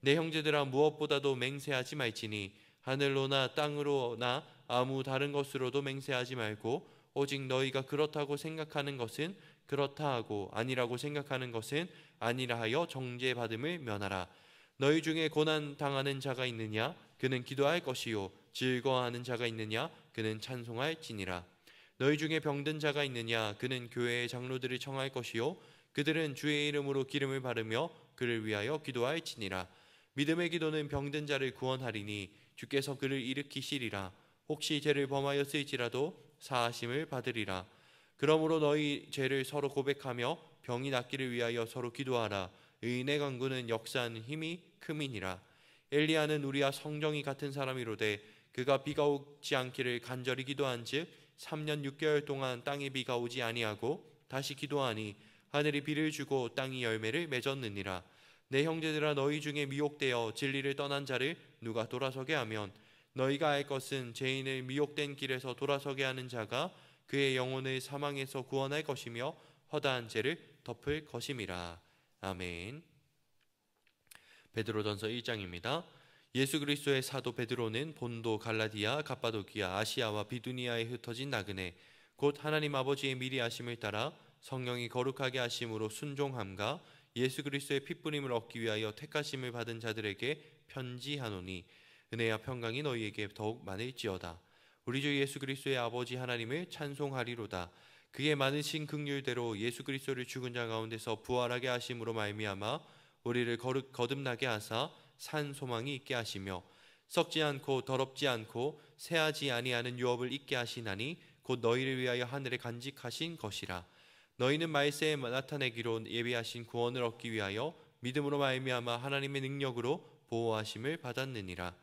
내 형제들아 무엇보다도 맹세하지 말지니 하늘로나 땅으로나 아무 다른 것으로도 맹세하지 말고 오직 너희가 그렇다고 생각하는 것은 그렇다 하고 아니라고 생각하는 것은 아니라 하여 정죄받음을 면하라. 너희 중에 고난 당하는 자가 있느냐? 그는 기도할 것이요 즐거워하는 자가 있느냐? 그는 찬송할지니라. 너희 중에 병든 자가 있느냐? 그는 교회의 장로들을 청할 것이요 그들은 주의 이름으로 기름을 바르며 그를 위하여 기도할지니라. 믿음의 기도는 병든 자를 구원하리니 주께서 그를 일으키시리라. 혹시 죄를 범하였을지라도 사하심을 받으리라. 그러므로 너희 죄를 서로 고백하며 병이 낫기를 위하여 서로 기도하라. 의인의 강구는 역사하는 힘이 큼이니라. 엘리야는 우리와 성정이 같은 사람이로되 그가 비가 오지 않기를 간절히 기도한즉 3년 6개월 동안 땅에 비가 오지 아니하고 다시 기도하니 하늘이 비를 주고 땅이 열매를 맺었느니라. 내 형제들아 너희 중에 미혹되어 진리를 떠난 자를 누가 돌아서게 하면 너희가 알 것은 죄인을 미혹된 길에서 돌아서게 하는 자가 그의 영혼을 사망에서 구원할 것이며 허다한 죄를 덮을 것임이라. 아멘. 베드로전서 1장입니다. 예수 그리스도의 사도 베드로는 본도, 갈라디아, 갑바도기아, 아시아와 비두니아에 흩어진 나그네 곧 하나님 아버지의 미리 하심을 따라 성령이 거룩하게 하심으로 순종함과 예수 그리스도의 핏부림을 얻기 위하여 택하심을 받은 자들에게 편지하노니 은혜와 평강이 너희에게 더욱 많을지어다. 우리 주 예수 그리스도의 아버지 하나님을 찬송하리로다. 그의 많으신 긍휼대로 예수 그리스도를 죽은 자 가운데서 부활하게 하심으로 말미암아 우리를 거듭나게 하사 산 소망이 있게 하시며 썩지 않고 더럽지 않고 새하지 아니하는 유업을 있게 하시나니 곧 너희를 위하여 하늘에 간직하신 것이라. 너희는 말세에 나타내기로 예비하신 구원을 얻기 위하여 믿음으로 말미암아 하나님의 능력으로 보호하심을 받았느니라.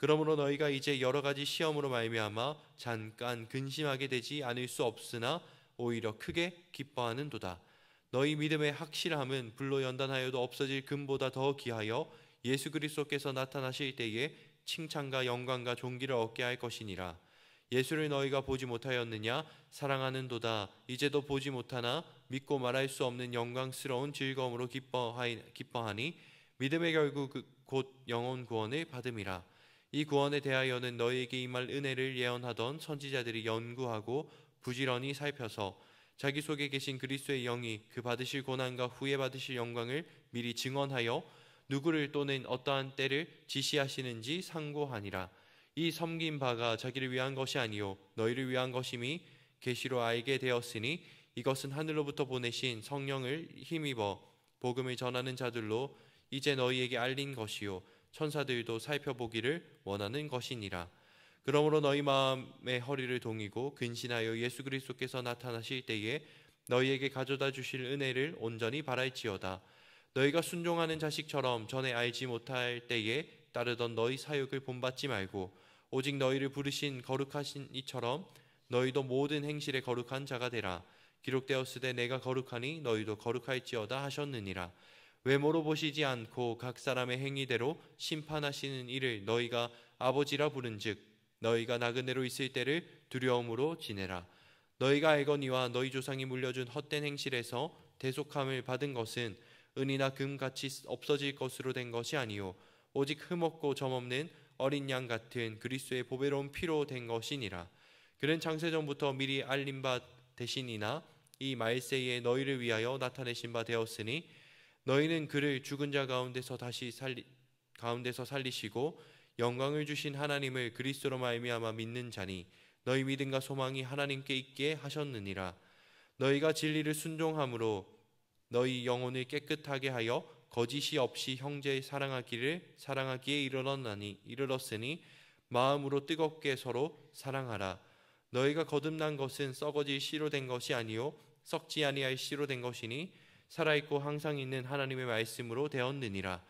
그러므로 너희가 이제 여러 가지 시험으로 말미암아 잠깐 근심하게 되지 않을 수 없으나 오히려 크게 기뻐하는도다. 너희 믿음의 확실함은 불로 연단하여도 없어질 금보다 더 귀하여 예수 그리스도께서 나타나실 때에 칭찬과 영광과 존귀를 얻게 할 것이니라. 예수를 너희가 보지 못하였느냐? 사랑하는도다. 이제도 보지 못하나 믿고 말할 수 없는 영광스러운 즐거움으로 기뻐하니 믿음의 결국 곧 영혼 구원을 받음이라. 이 구원에 대하여는 너희에게 임할 은혜를 예언하던 선지자들이 연구하고 부지런히 살펴서 자기 속에 계신 그리스도의 영이 그 받으실 고난과 후에 받으실 영광을 미리 증언하여 누구를 또는 어떠한 때를 지시하시는지 상고하니라. 이 섬긴 바가 자기를 위한 것이 아니요 너희를 위한 것임이 계시로 알게 되었으니 이것은 하늘로부터 보내신 성령을 힘입어 복음을 전하는 자들로 이제 너희에게 알린 것이요 천사들도 살펴보기를 원하는 것이니라. 그러므로 너희 마음의 허리를 동이고 근신하여 예수 그리스도께서 나타나실 때에 너희에게 가져다 주실 은혜를 온전히 바랄지어다. 너희가 순종하는 자식처럼 전에 알지 못할 때에 따르던 너희 사육을 본받지 말고 오직 너희를 부르신 거룩하신 이처럼 너희도 모든 행실에 거룩한 자가 되라. 기록되었으되 내가 거룩하니 너희도 거룩할지어다 하셨느니라. 외모로 보시지 않고 각 사람의 행위대로 심판하시는 이를 너희가 아버지라 부른즉 너희가 나그네로 있을 때를 두려움으로 지내라. 너희가 알거니와 너희 조상이 물려준 헛된 행실에서 대속함을 받은 것은 은이나 금같이 없어질 것으로 된 것이 아니요 오직 흠없고 점없는 어린 양 같은 그리스도의 보배로운 피로 된 것이니라. 그는 창세전부터 미리 알린 바 되시니나 이 말세에 너희를 위하여 나타내신 바 되었으니 너희는 그를 죽은 자 가운데서 살리시고 영광을 주신 하나님을 그리스도로 말미암아 믿는 자니 너희 믿음과 소망이 하나님께 있게 하셨느니라. 너희가 진리를 순종함으로 너희 영혼을 깨끗하게 하여 거짓이 없이 형제 사랑하기에 이르렀으니 마음으로 뜨겁게 서로 사랑하라. 너희가 거듭난 것은 썩어질 씨로 된 것이 아니요 썩지 아니할 씨로 된 것이니 살아있고 항상 있는 하나님의 말씀으로 되었느니라.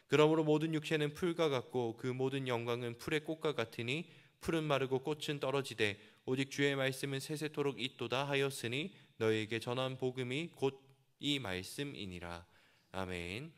그러므로 모든 육체는 풀과 같고 그 모든 영광은 풀의 꽃과 같으니 풀은 마르고 꽃은 떨어지되 오직 주의 말씀은 세세토록 있도다 하였으니 너희에게 전한 복음이 곧 이 말씀이니라. 아멘.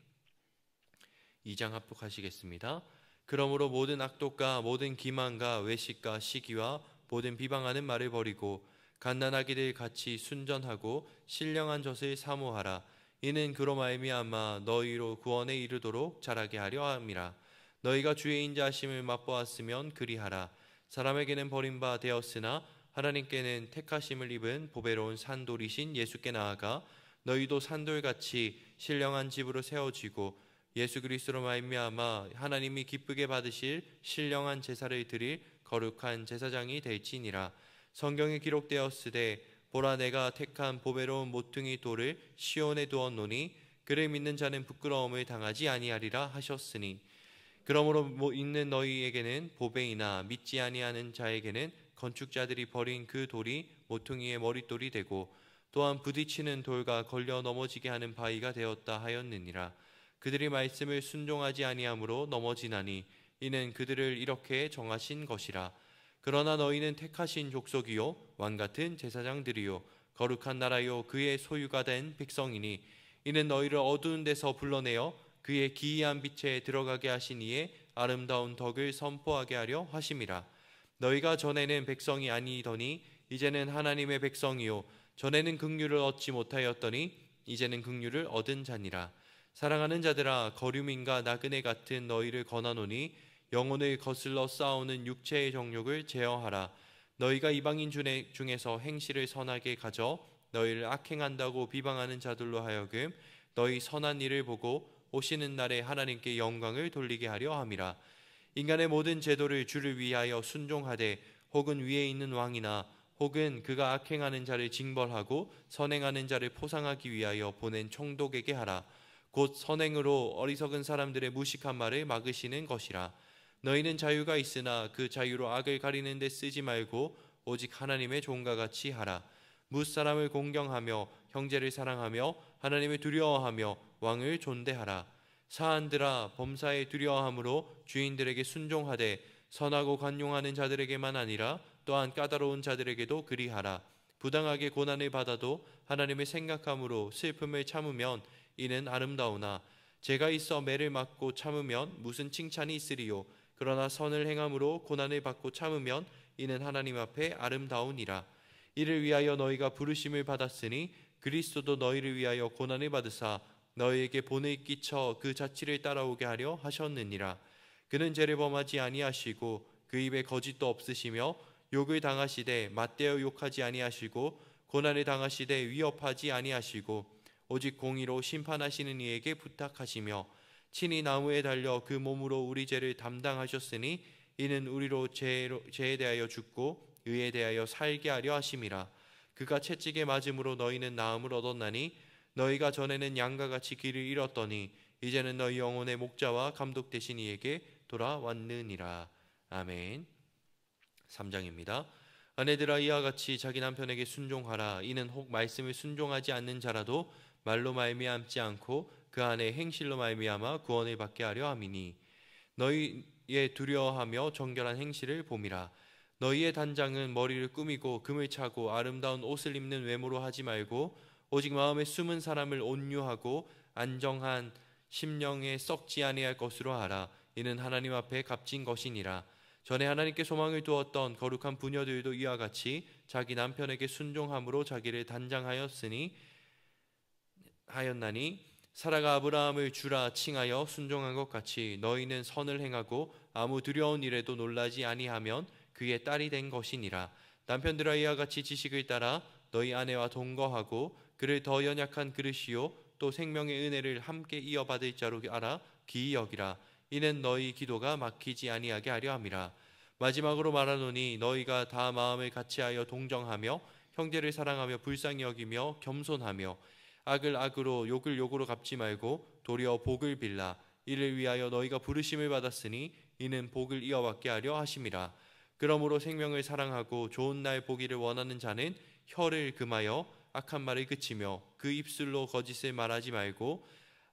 2장 합독하시겠습니다. 그러므로 모든 악독과 모든 기만과 외식과 시기와 모든 비방하는 말을 버리고 갓난아기들 같이 순전하고 신령한 젖을 사모하라. 이는 그로 말미암아 너희로 구원에 이르도록 자라게 하려 함이라. 너희가 주의 인자하심을 맛보았으면 그리하라. 사람에게는 버림바 되었으나 하나님께는 택하심을 입은 보배로운 산돌이신 예수께 나아가 너희도 산돌같이 신령한 집으로 세워지고 예수 그리스도로 말미암아 하나님이 기쁘게 받으실 신령한 제사를 드릴 거룩한 제사장이 될지니라. 성경에 기록되었으되 보라 내가 택한 보배로운 모퉁이 돌을 시온에 두었노니 그를 믿는 자는 부끄러움을 당하지 아니하리라 하셨으니 그러므로 있는 너희에게는 보배이나 믿지 아니하는 자에게는 건축자들이 버린 그 돌이 모퉁이의 머릿돌이 되고 또한 부딪히는 돌과 걸려 넘어지게 하는 바위가 되었다 하였느니라. 그들이 말씀을 순종하지 아니하므로 넘어지나니 이는 그들을 이렇게 정하신 것이라. 그러나 너희는 택하신 족속이요 왕같은 제사장들이요 거룩한 나라요 그의 소유가 된 백성이니 이는 너희를 어두운 데서 불러내어 그의 기이한 빛에 들어가게 하신 이의 아름다운 덕을 선포하게 하려 하심이라. 너희가 전에는 백성이 아니더니 이제는 하나님의 백성이요 전에는 긍휼을 얻지 못하였더니 이제는 긍휼을 얻은 자니라. 사랑하는 자들아 거류민과 나그네 같은 너희를 권하노니 영혼을 거슬러 싸우는 육체의 정욕을 제어하라. 너희가 이방인 중에서 행실을 선하게 가져 너희를 악행한다고 비방하는 자들로 하여금 너희 선한 일을 보고 오시는 날에 하나님께 영광을 돌리게 하려 함이라. 인간의 모든 제도를 주를 위하여 순종하되 혹은 위에 있는 왕이나 혹은 그가 악행하는 자를 징벌하고 선행하는 자를 포상하기 위하여 보낸 총독에게 하라. 곧 선행으로 어리석은 사람들의 무식한 말을 막으시는 것이라. 너희는 자유가 있으나 그 자유로 악을 가리는 데 쓰지 말고 오직 하나님의 종과 같이 하라. 무사람을 공경하며 형제를 사랑하며 하나님을 두려워하며 왕을 존대하라. 사한들아 범사에 두려워함으로 주인들에게 순종하되 선하고 관용하는 자들에게만 아니라 또한 까다로운 자들에게도 그리하라. 부당하게 고난을 받아도 하나님을 생각함으로 슬픔을 참으면 이는 아름다우나 죄가 있어 매를 맞고 참으면 무슨 칭찬이 있으리요. 그러나 선을 행함으로 고난을 받고 참으면 이는 하나님 앞에 아름다우니라. 이를 위하여 너희가 부르심을 받았으니 그리스도도 너희를 위하여 고난을 받으사 너희에게 본을 끼쳐 그 자취를 따라오게 하려 하셨느니라. 그는 죄를 범하지 아니하시고 그 입에 거짓도 없으시며 욕을 당하시되 맞대어 욕하지 아니하시고 고난을 당하시되 위협하지 아니하시고 오직 공의로 심판하시는 이에게 부탁하시며 친히 나무에 달려 그 몸으로 우리 죄를 담당하셨으니 이는 우리로 죄에 대하여 죽고 의에 대하여 살게 하려 하심이라. 그가 채찍에 맞음으로 너희는 나음을 얻었나니 너희가 전에는 양과 같이 길을 잃었더니 이제는 너희 영혼의 목자와 감독 되신 이에게 돌아왔느니라. 아멘. 3장입니다. 아내들아 이와 같이 자기 남편에게 순종하라. 이는 혹 말씀을 순종하지 않는 자라도 말로 말미암지 않고 그 안에 행실로 말미암아 구원을 받게 하려 함이니 너희의 두려워하며 정결한 행실을 봄이라. 너희의 단장은 머리를 꾸미고 금을 차고 아름다운 옷을 입는 외모로 하지 말고 오직 마음에 숨은 사람을 온유하고 안정한 심령에 썩지 아니할 것으로 하라. 이는 하나님 앞에 값진 것이니라. 전에 하나님께 소망을 두었던 거룩한 부녀들도 이와 같이 자기 남편에게 순종함으로 자기를 단장하였나니 사라가 아브라함을 주라 칭하여 순종한 것 같이 너희는 선을 행하고 아무 두려운 일에도 놀라지 아니하면 그의 딸이 된 것이니라. 남편들아 이와 같이 지식을 따라 너희 아내와 동거하고 그를 더 연약한 그릇이요 또 생명의 은혜를 함께 이어받을 자로 알아 기이 여기라. 이는 너희 기도가 막히지 아니하게 하려 함이라. 마지막으로 말하노니 너희가 다 마음을 같이하여 동정하며 형제를 사랑하며 불쌍히 여기며 겸손하며 악을 악으로 욕을 욕으로 갚지 말고 도리어 복을 빌라. 이를 위하여 너희가 부르심을 받았으니 이는 복을 이어받게 하려 하심이라. 그러므로 생명을 사랑하고 좋은 날 보기를 원하는 자는 혀를 금하여 악한 말을 그치며 그 입술로 거짓을 말하지 말고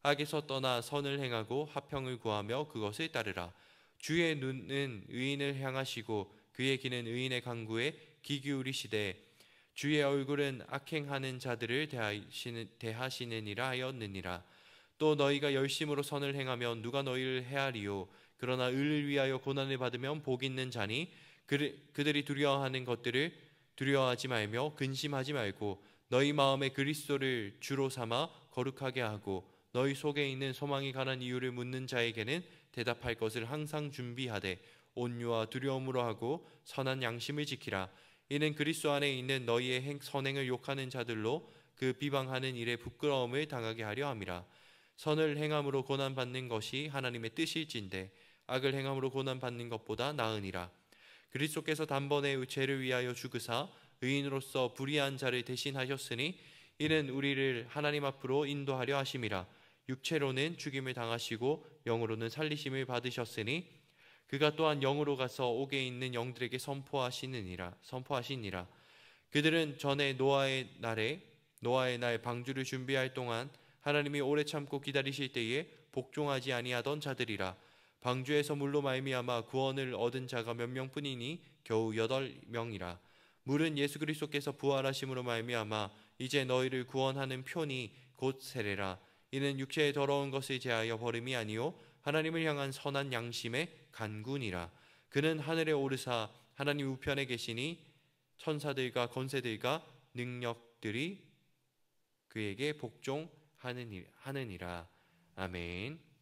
악에서 떠나 선을 행하고 화평을 구하며 그것을 따르라. 주의 눈은 의인을 향하시고 그의 귀는 의인의 간구에 귀 기울이시되 주의 얼굴은 악행하는 자들을 대하시느니라 하였느니라. 또 너희가 열심으로 선을 행하면 누가 너희를 해하리요. 그러나 의를 위하여 고난을 받으면 복 있는 자니 그들이 두려워하는 것들을 두려워하지 말며 근심하지 말고 너희 마음에 그리스도를 주로 삼아 거룩하게 하고 너희 속에 있는 소망이 관한 이유를 묻는 자에게는 대답할 것을 항상 준비하되 온유와 두려움으로 하고 선한 양심을 지키라. 이는 그리스도 안에 있는 너희의 선행을 욕하는 자들로 그 비방하는 일에 부끄러움을 당하게 하려 함이라. 선을 행함으로 고난받는 것이 하나님의 뜻일진데 악을 행함으로 고난받는 것보다 나으니라. 그리스도께서 단번에 죄를 위하여 죽으사 의인으로서 불의한 자를 대신하셨으니 이는 우리를 하나님 앞으로 인도하려 하심이라. 육체로는 죽임을 당하시고 영으로는 살리심을 받으셨으니 그가 또한 영으로 가서 옥에 있는 영들에게 선포하시니라. 그들은 전에 노아의 날 방주를 준비할 동안 하나님이 오래 참고 기다리실 때에 복종하지 아니하던 자들이라. 방주에서 물로 말미암아 구원을 얻은 자가 몇 명뿐이니 겨우 8명이라. 물은 예수 그리스도께서 부활하심으로 말미암아 이제 너희를 구원하는 표니 곧 세례라. 이는 육체의 더러운 것을 제하여 버림이 아니요 하나님을 향한 선한 양심의 간군이라. 그는 하늘에 오르사 하나님 우편에 계시니 천사들과 권세들과 능력들이 그에게 복종하느니라. 아멘.